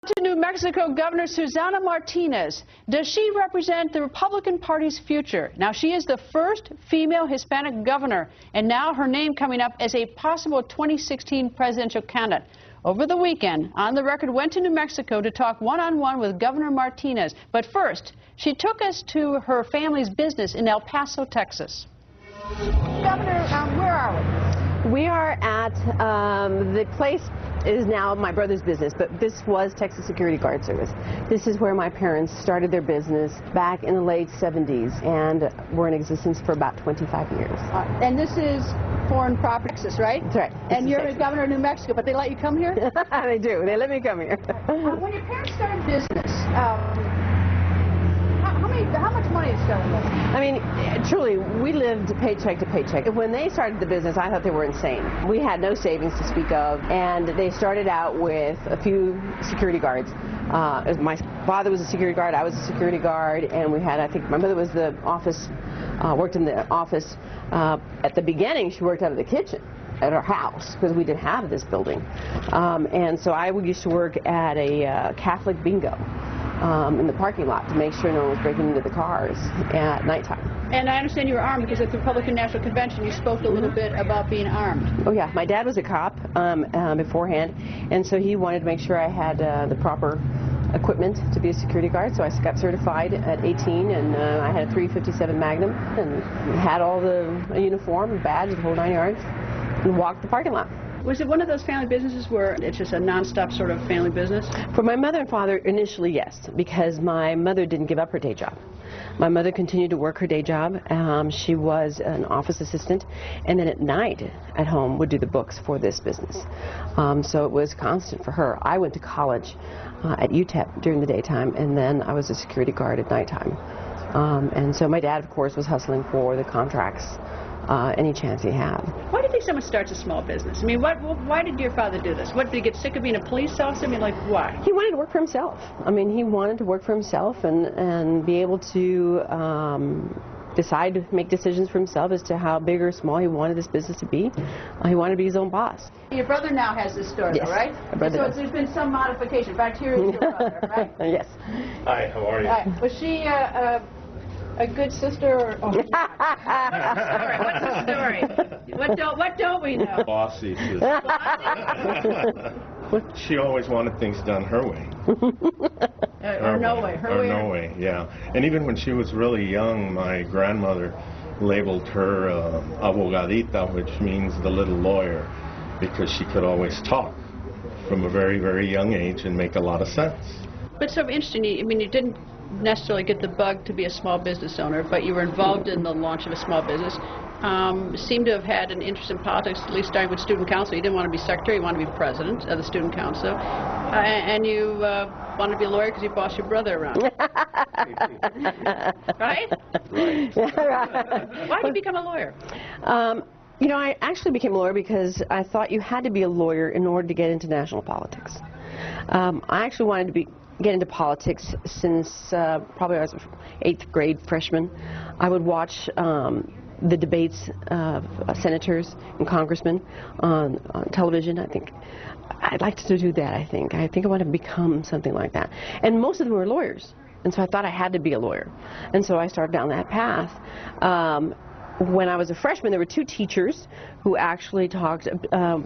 To New Mexico Governor Susana Martinez. Does she represent the Republican Party's future? Now, she is the first female Hispanic governor, and now her name coming up as a possible 2016 presidential candidate. Over the weekend, On the Record went to New Mexico to talk one-on-one with Governor Martinez. But first, she took us to her family's business in El Paso, Texas. Governor, where are we? We are at the place is now my brother's business, but this was Texas Security Guard Service. This is where my parents started their business back in the late 70s and were in existence for about 25 years. And this is foreign property, Texas, right? That's right. And you're the governor of New Mexico, but they let you come here? They do. They let me come here. When your parents started business, how much money is selling? I mean, truly, we lived paycheck to paycheck. When they started the business, I thought they were insane. We had no savings to speak of, and they started out with a few security guards. My father was a security guard, I was a security guard, and we had, I think, my mother was the office, worked in the office. At the beginning, she worked out of the kitchen at our house because we didn't have this building. And so I used to work at a Catholic bingo. In the parking lot to make sure no one was breaking into the cars at nighttime. And I understand you were armed because at the Republican National Convention you spoke a little bit about being armed. Oh yeah, my dad was a cop beforehand, and so he wanted to make sure I had the proper equipment to be a security guard, so I got certified at 18, and I had a .357 Magnum and had all the uniform, badge, the whole 9 yards, and walked the parking lot. Was it one of those family businesses where it's just a non-stop sort of family business? For my mother and father, initially, yes, because my mother didn't give up her day job. My mother continued to work her day job. She was an office assistant, and then at night at home would do the books for this business. So it was constant for her. I went to college at UTEP during the daytime, and then I was a security guard at nighttime. And so my dad, of course, was hustling for the contracts. Any chance he had. Why do you think someone starts a small business? I mean, why did your father do this? What, did he get sick of being a police officer? I mean, like, why? He wanted to work for himself. I mean, he wanted to work for himself and be able to make decisions for himself as to how big or small he wanted this business to be. He wanted to be his own boss. Your brother now has this store, yes, though, right? So there's been some modification. In fact, here is your brother, right? Yes. Hi, how are you? Was she a good sister or... Oh. What's the story? What don't we know? Bossy sister. She always wanted things done her way. Or no way. Her way. No way, yeah. And even when she was really young, my grandmother labeled her abogadita, which means the little lawyer, because she could always talk from a very, very young age and make a lot of sense. But so interesting, I mean, you didn't necessarily get the bug to be a small business owner, but you were involved in the launch of a small business. Seemed to have had an interest in politics, at least starting with student council. You didn't want to be secretary, you wanted to be president of the student council. And you wanted to be a lawyer because you bossed your brother around. Right? Why did you become a lawyer? You know, I actually became a lawyer because I thought you had to be a lawyer in order to get into national politics. I actually wanted to get into politics since probably I was an 8th grade freshman. I would watch the debates of senators and congressmen on television. I think I'd like to do that. I think I want to become something like that. And most of them were lawyers, and so I thought I had to be a lawyer. And so I started down that path. When I was a freshman, there were 2 teachers who actually talked,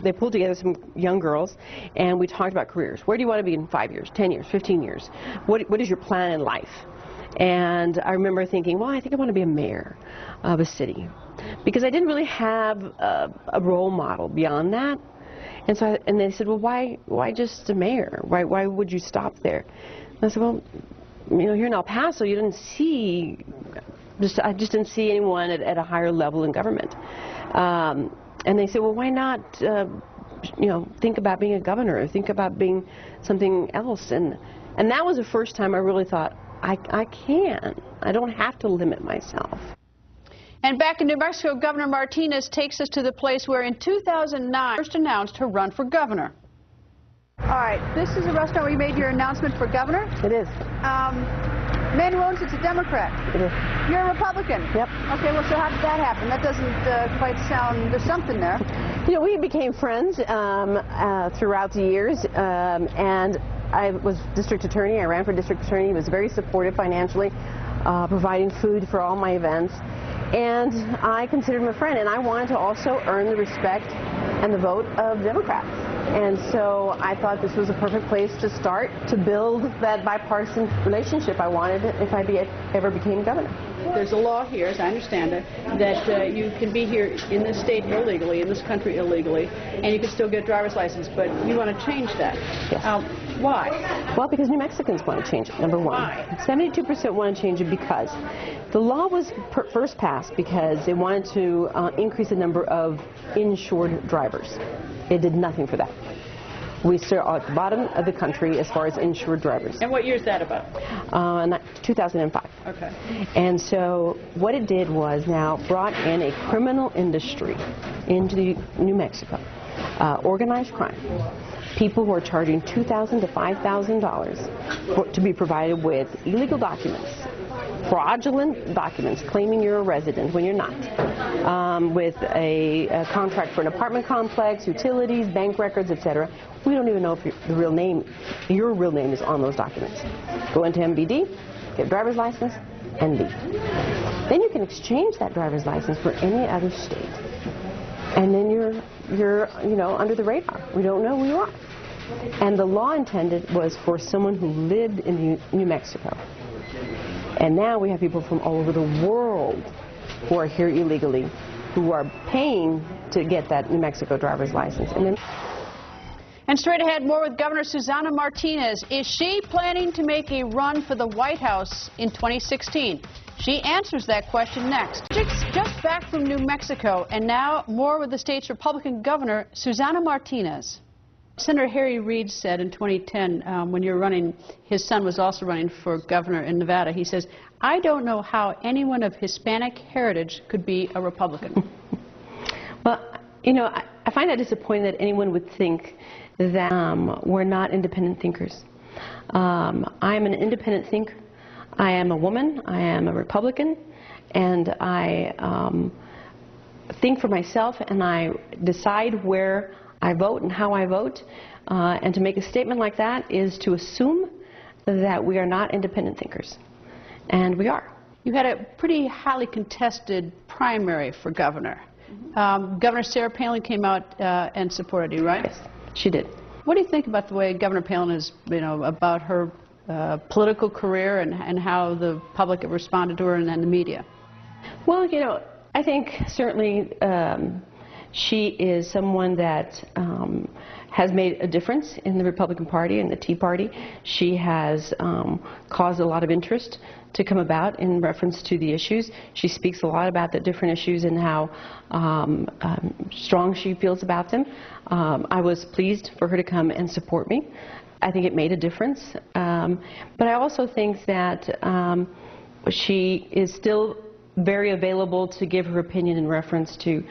they pulled together some young girls, and we talked about careers. Where do you want to be in 5 years, 10 years, 15 years? What is your plan in life? And I remember thinking, well, I think I want to be a mayor of a city, because I didn't really have a role model beyond that. And so, and they said, well, why just a mayor? Why would you stop there? And I said, well, you know, here in El Paso, you didn't see... I just didn't see anyone at a higher level in government. And they said, well, why not, you know, think about being a governor, or think about being something else. And that was the first time I really thought, I can. I don't have to limit myself. And back in New Mexico, Governor Martinez takes us to the place where in 2009 first announced her run for governor. All right, this is a restaurant where you made your announcement for governor? It is. Man who owns it's a Democrat. It is. You're a Republican. Yep. Okay, well, so how did that happen? That doesn't quite sound, there's something there. You know, we became friends throughout the years, and I was district attorney. I ran for district attorney. He was very supportive financially, providing food for all my events. And I considered him a friend, and I wanted to also earn the respect and the vote of Democrats. And so I thought this was a perfect place to start to build that bipartisan relationship I wanted if I ever became governor. There's a law here, as I understand it, that you can be here in this state illegally, in this country illegally, and you can still get a driver's license, but you want to change that. Yes. Why? Well, because New Mexicans want to change it, number one. Why? 72% want to change it because the law was first passed because they wanted to increase the number of insured drivers. It did nothing for that. We are at the bottom of the country as far as insured drivers. And what year is that about? 2005. Okay. And so what it did was now brought in a criminal industry into New Mexico, organized crime. People who are charging $2,000 to $5,000 to be provided with illegal documents, fraudulent documents claiming you're a resident when you're not, with a contract for an apartment complex, utilities, bank records, etc. We don't even know if your real name is on those documents. Go into MBD, get a driver's license, and leave. Then you can exchange that driver's license for any other state, and then you're under the radar. We don't know who you are. And the law intended was for someone who lived in New Mexico. And now we have people from all over the world who are here illegally, who are paying to get that New Mexico driver's license. And straight ahead, more with Governor Susana Martinez. Is she planning to make a run for the White House in 2016? She answers that question next. Just back from New Mexico, and now more with the state's Republican governor, Susana Martinez. Senator Harry Reid said in 2010, when you were running, his son was also running for governor in Nevada. He says, "I don't know how anyone of Hispanic heritage could be a Republican." Well, I find that disappointing that anyone would think that we're not independent thinkers. I'm an independent thinker. I am a woman. I am a Republican, and I think for myself, and I decide where I vote and how I vote, and to make a statement like that is to assume that we are not independent thinkers, and we are. You had a pretty highly contested primary for governor. Governor Sarah Palin came out and supported you, right? Yes, she did. What do you think about the way Governor Palin is, about her political career and how the public have responded to her and the media? Well, I think certainly she is someone that has made a difference in the Republican Party and the Tea Party. She has caused a lot of interest to come about in reference to the issues. She speaks a lot about the different issues and how strong she feels about them. I was pleased for her to come and support me. I think it made a difference. But I also think that she is still very available to give her opinion in reference to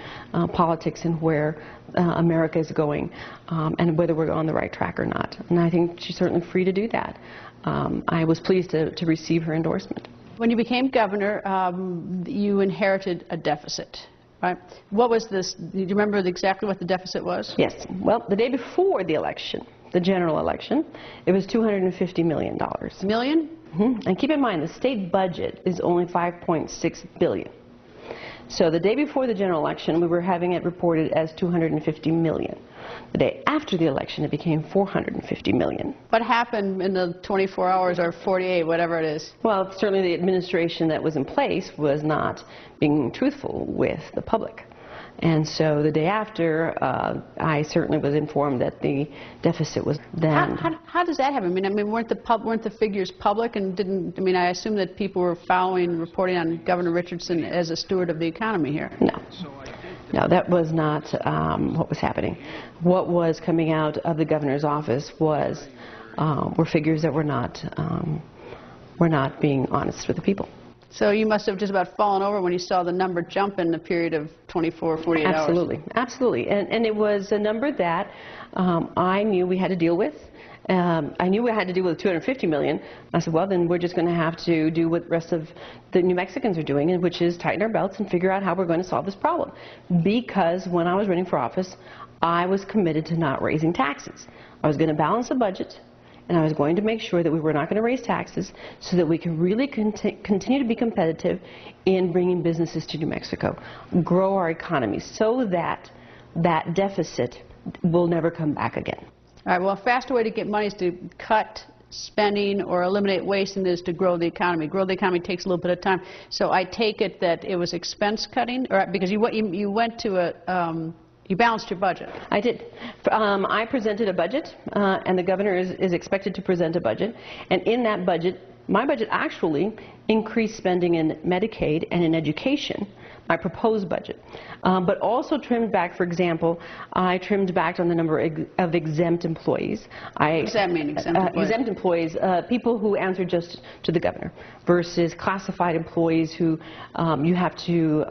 politics and where America is going, and whether we're on the right track or not. And I think she's certainly free to do that. I was pleased to receive her endorsement. When you became governor, you inherited a deficit, right? What was this? Do you remember exactly what the deficit was? Yes. Well, the day before the election, the general election, it was $250 million. Million? Mm-hmm. And keep in mind, the state budget is only $5.6 billion. So the day before the general election, we were having it reported as $250 million. The day after the election, it became $450 million. What happened in the 24 hours or 48, whatever it is? Well, certainly the administration that was in place was not being truthful with the public. And so the day after, I certainly was informed that the deficit was then. How does that happen? I mean, weren't the figures public, and didn't? I mean, I assume that people were reporting on Governor Richardson as a steward of the economy here. No, that was not what was happening. What was coming out of the governor's office were figures that were not being honest with the people. So you must have just about fallen over when you saw the number jump in the period of 24, 48 hours. Absolutely. And it was a number that I knew we had to deal with. I knew we had to deal with $250 million. I said, well, then we're just going to have to do what the rest of the New Mexicans are doing, which is tighten our belts and figure out how we're going to solve this problem. Because when I was running for office, I was committed to not raising taxes. I was going to balance the budget, and I was going to make sure that we were not going to raise taxes so that we can really continue to be competitive in bringing businesses to New Mexico, grow our economy so that that deficit will never come back again. All right, well, a faster way to get money is to cut spending or eliminate waste than it is to grow the economy. Grow the economy takes a little bit of time. So I take it that it was expense cutting, or because you went to a you balanced your budget. I did. I presented a budget, and the governor is expected to present a budget. And in that budget, my budget actually increased spending in Medicaid and in education, my proposed budget, but also trimmed back. For example, I trimmed back on the number of exempt employees. What does that mean, exempt employees? Exempt employees, people who answer just to the governor, versus classified employees who you have to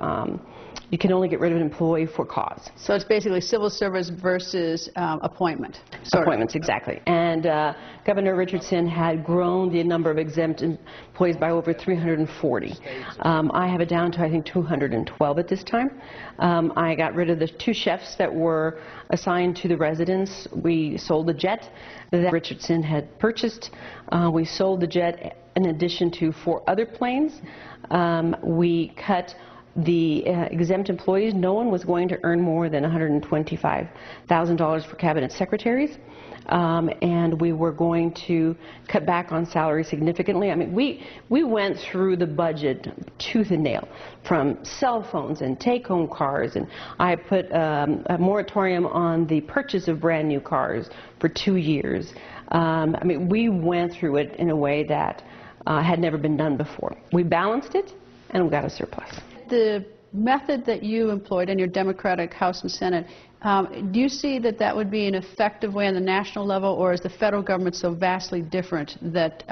you can only get rid of an employee for cause. So it's basically civil service versus appointment. Appointments, exactly. And Governor Richardson had grown the number of exempt employees by over 340. I have it down to, I think, 212 at this time. I got rid of the 2 chefs that were assigned to the residents. We sold the jet that Richardson had purchased. We sold the jet in addition to 4 other planes. We cut the exempt employees. No one was going to earn more than $125,000 for cabinet secretaries, and we were going to cut back on salary significantly. I mean, we went through the budget tooth and nail, from cell phones and take-home cars, and I put a moratorium on the purchase of brand new cars for 2 years. I mean, we went through it in a way that had never been done before. We balanced it, and we got a surplus. The method that you employed in your Democratic House and Senate, do you see that that would be an effective way on the national level, or is the federal government so vastly different that,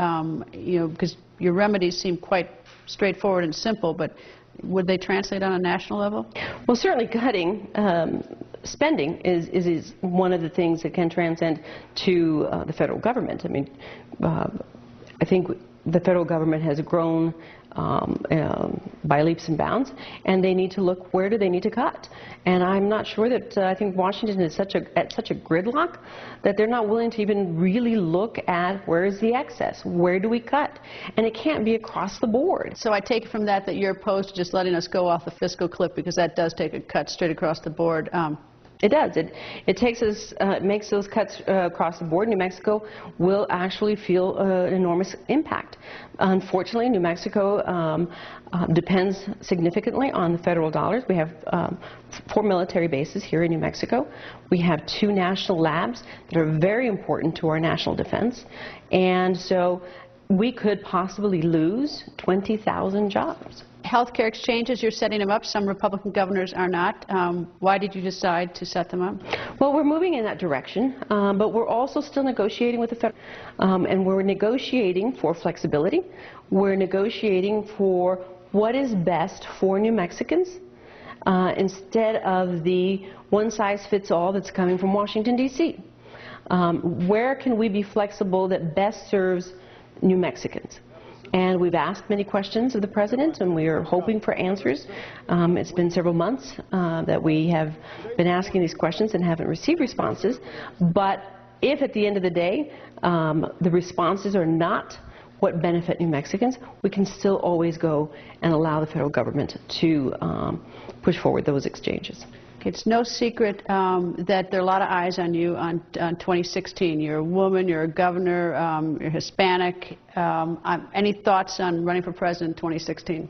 you know, because your remedies seem quite straightforward and simple, but would they translate on a national level? Well, certainly cutting spending is one of the things that can transcend to the federal government. I mean, I think the federal government has grown by leaps and bounds, and they need to look, where do they need to cut? And I'm not sure that I think Washington is at such a gridlock that they're not willing to even really look at where is the excess, where do we cut? And it can't be across the board. So I take it from that you're opposed to just letting us go off the fiscal cliff, because that does take a cut straight across the board. It does. It takes us, makes those cuts across the board. New Mexico will actually feel an enormous impact. Unfortunately, New Mexico depends significantly on the federal dollars. We have 4 military bases here in New Mexico. We have 2 national labs that are very important to our national defense. And so we could possibly lose 20,000 jobs. Healthcare exchanges, you're setting them up. Some Republican governors are not. Why did you decide to set them up? Well, we're moving in that direction, but we're also still negotiating with the federal, and we're negotiating for flexibility. We're negotiating for what is best for New Mexicans instead of the one-size-fits-all that's coming from Washington, D.C. Where can we be flexible that best serves New Mexicans? And we've asked many questions of the President, and we are hoping for answers. It's been several months that we have been asking these questions and haven't received responses. But if at the end of the day the responses are not what benefit New Mexicans, we can still always go and allow the federal government to push forward those exchanges. It's no secret that there are a lot of eyes on you on 2016. You're a woman, you're a governor, you're Hispanic. Any thoughts on running for president in 2016?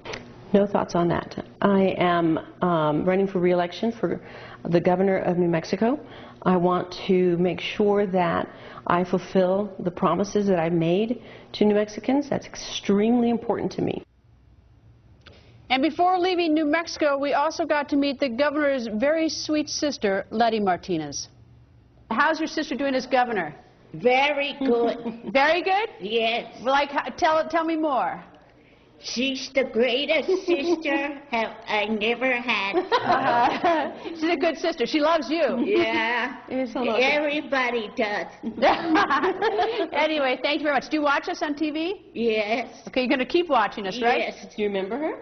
No thoughts on that. I am running for re-election for the governor of New Mexico. I want to make sure that I fulfill the promises that I made to New Mexicans. That's extremely important to me. And before leaving New Mexico, we also got to meet the governor's very sweet sister, Letty Martinez. How's your sister doing as governor? Very good. Very good? Yes. Like, tell me more. She's the greatest sister I never had. She's a good sister. She loves you. Yeah. Everybody does. Anyway, thank you very much. Do you watch us on TV? Yes. Okay, you're going to keep watching us, right? Yes. Do you remember her?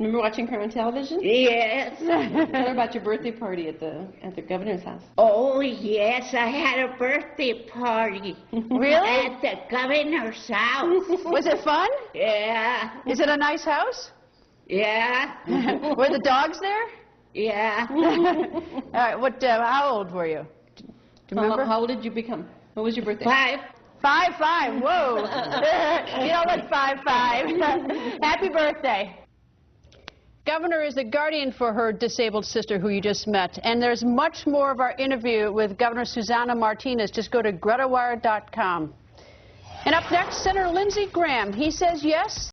Remember watching her on television? Yes. Tell her about your birthday party at the governor's house. Oh, yes, I had a birthday party. Really? At the governor's house. Was it fun? Yeah. Is it a nice house? Yeah. Were the dogs there? Yeah. All right. How old were you? Do you remember? How old did you become? What was your birthday? 5. 5'5". Whoa. You don't look 5'5". Happy birthday. Governor is the guardian for her disabled sister who you just met. And there's much more of our interview with Governor Susana Martinez. Just go to GretaWire.com. And up next, Senator Lindsey Graham. He says yes.